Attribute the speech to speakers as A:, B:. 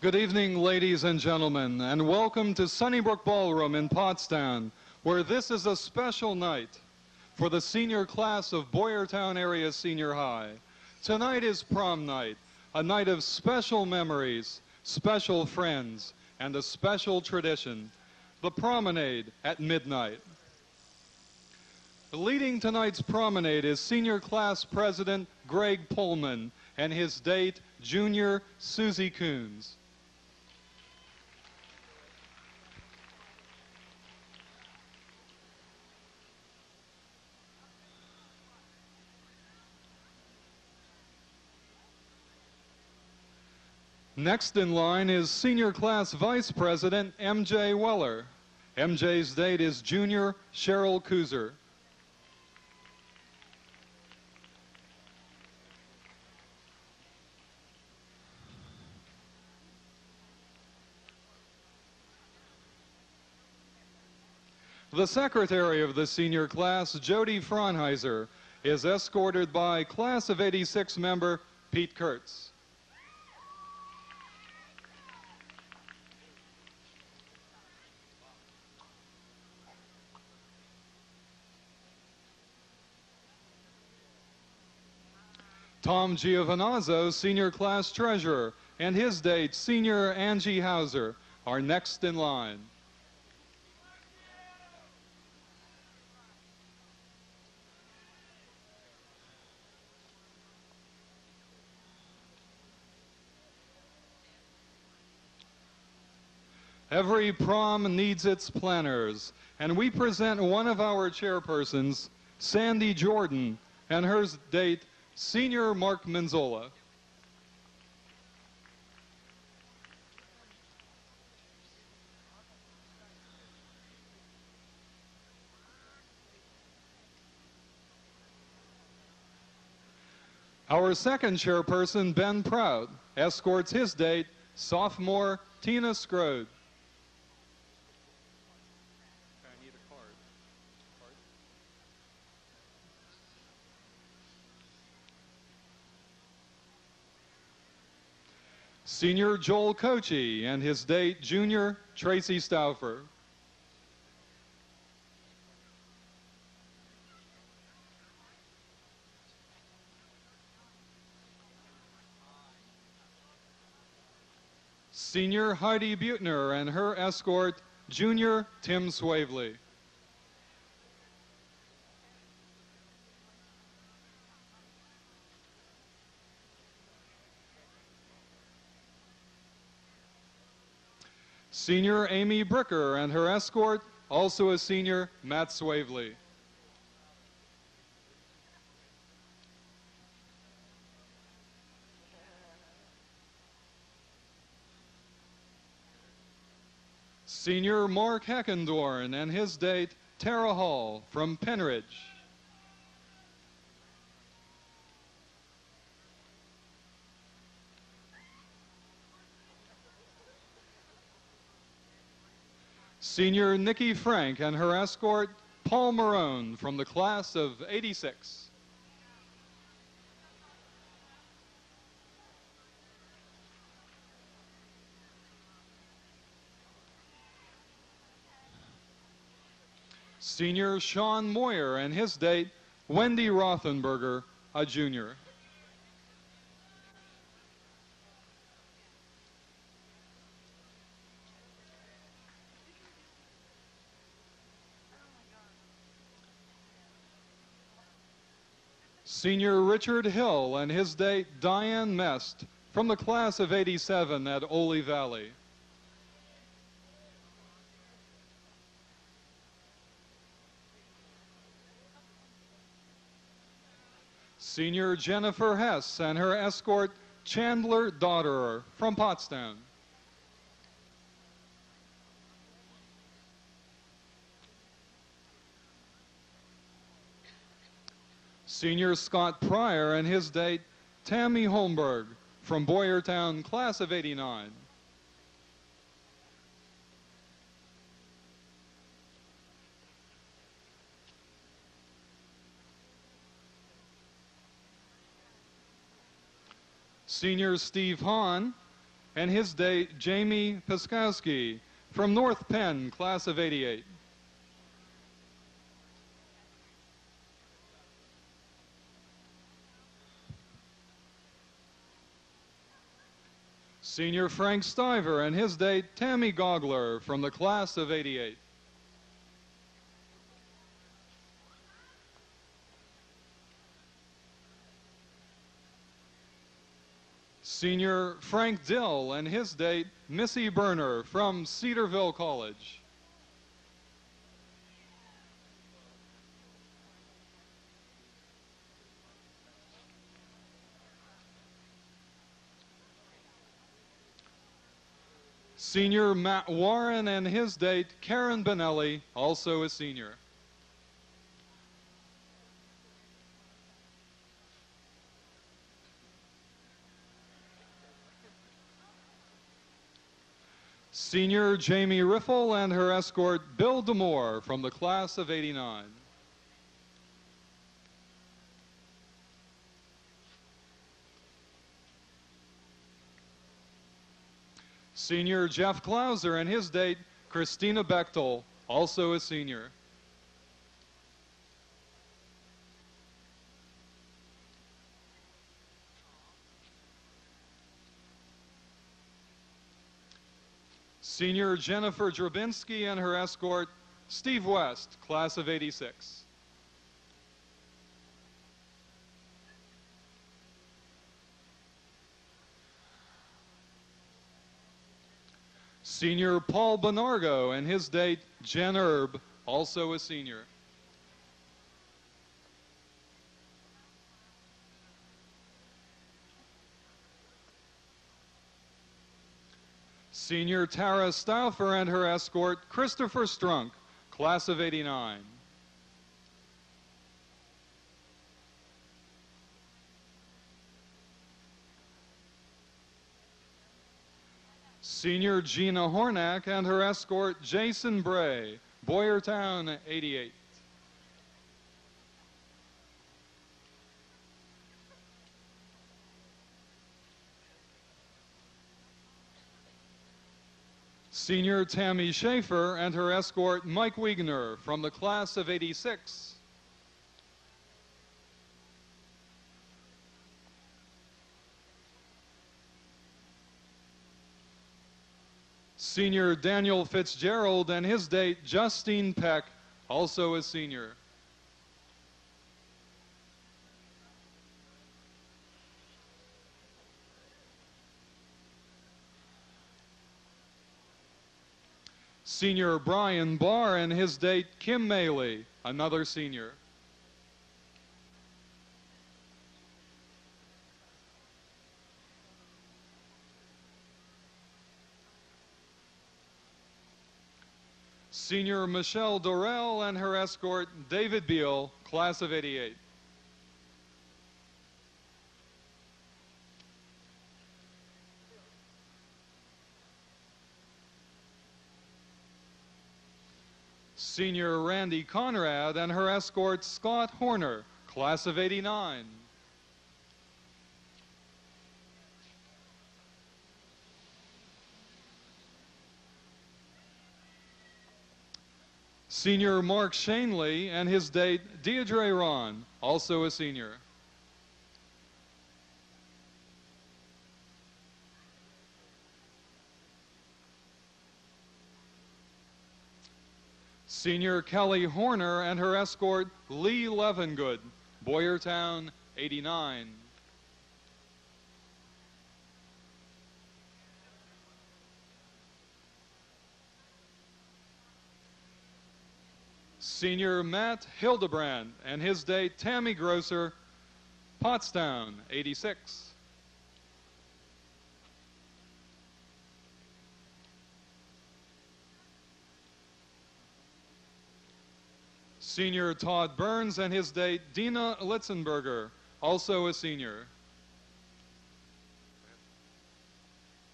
A: Good evening, ladies and gentlemen, and welcome to Sunnybrook Ballroom in Pottstown, where this is a special night for the senior class of Boyertown Area Senior High. Tonight is prom night, a night of special memories, special friends, and a special tradition, the Promenade at midnight. Leading tonight's promenade is Senior Class President Greg Pullman and his date, Junior Susie Coons. Next in line is Senior Class Vice President M.J. Weller. MJ's date is Junior Cheryl Kuzer. The secretary of the senior class, Jody Fraunheiser, is escorted by Class of '86 member Pete Kurtz. Tom Giovinazzo, senior class treasurer, and his date, Senior Angie Hauser, are next in line. Every prom needs its planners, and we present one of our chairpersons, Sandy Jordan, and her date, Senior Mark Menzola. Our second chairperson, Ben Proud, escorts his date, sophomore Tina Scrode. Senior Joel Kochi and his date, Junior Tracy Stauffer. Senior Heidi Butner and her escort, Junior Tim Swavely. Senior Amy Bricker and her escort, also a senior, Matt Swavely. Senior Mark Heckendorn and his date, Tara Hall from Penridge. Senior Nikki Frank and her escort, Paul Marone from the class of '86. Senior Sean Moyer and his date, Wendy Rothenberger, a junior. Senior Richard Hill and his date, Diane Mest, from the class of '87 at Ole Valley. Senior Jennifer Hess and her escort, Chandler Dodderer, from Pottstown. Senior Scott Pryor and his date, Tammy Holmberg, from Boyertown, class of '89. Senior Steve Hahn and his date, Jamie Piskowski, from North Penn, class of '88. Senior Frank Stiver and his date, Tammy Gogler, from the class of '88. Senior Frank Dill and his date, Missy Berner, from Cedarville College. Senior Matt Warren and his date, Karen Benelli, also a senior. Senior Jamie Riffle and her escort, Bill Demore, from the class of '89. Senior Jeff Klauser and his date, Christina Bechtel, also a senior. Senior Jennifer Drabinski and her escort, Steve West, class of '86. Senior Paul Bonargo and his date, Jen Erb, also a senior. Senior Tara Stauffer and her escort, Christopher Strunk, class of '89. Senior Gina Hornack and her escort, Jason Bray, Boyertown '88. Senior Tammy Schaefer and her escort, Mike Wiegner, from the class of '86. Senior Daniel Fitzgerald and his date, Justine Peck, also a senior. Senior Brian Barr and his date, Kim Maley, another senior. Senior Michelle Dorell and her escort, David Beal, class of '88. Senior Randy Conrad and her escort, Scott Horner, class of '89. Senior Mark Shanley and his date, Deirdre Ron, also a senior. Senior Kelly Horner and her escort, Lee Levengood, Boyertown '89. Senior Matt Hildebrand and his date, Tammy Grosser, Pottstown '86. Senior Todd Burns and his date, Dina Litzenberger, also a senior.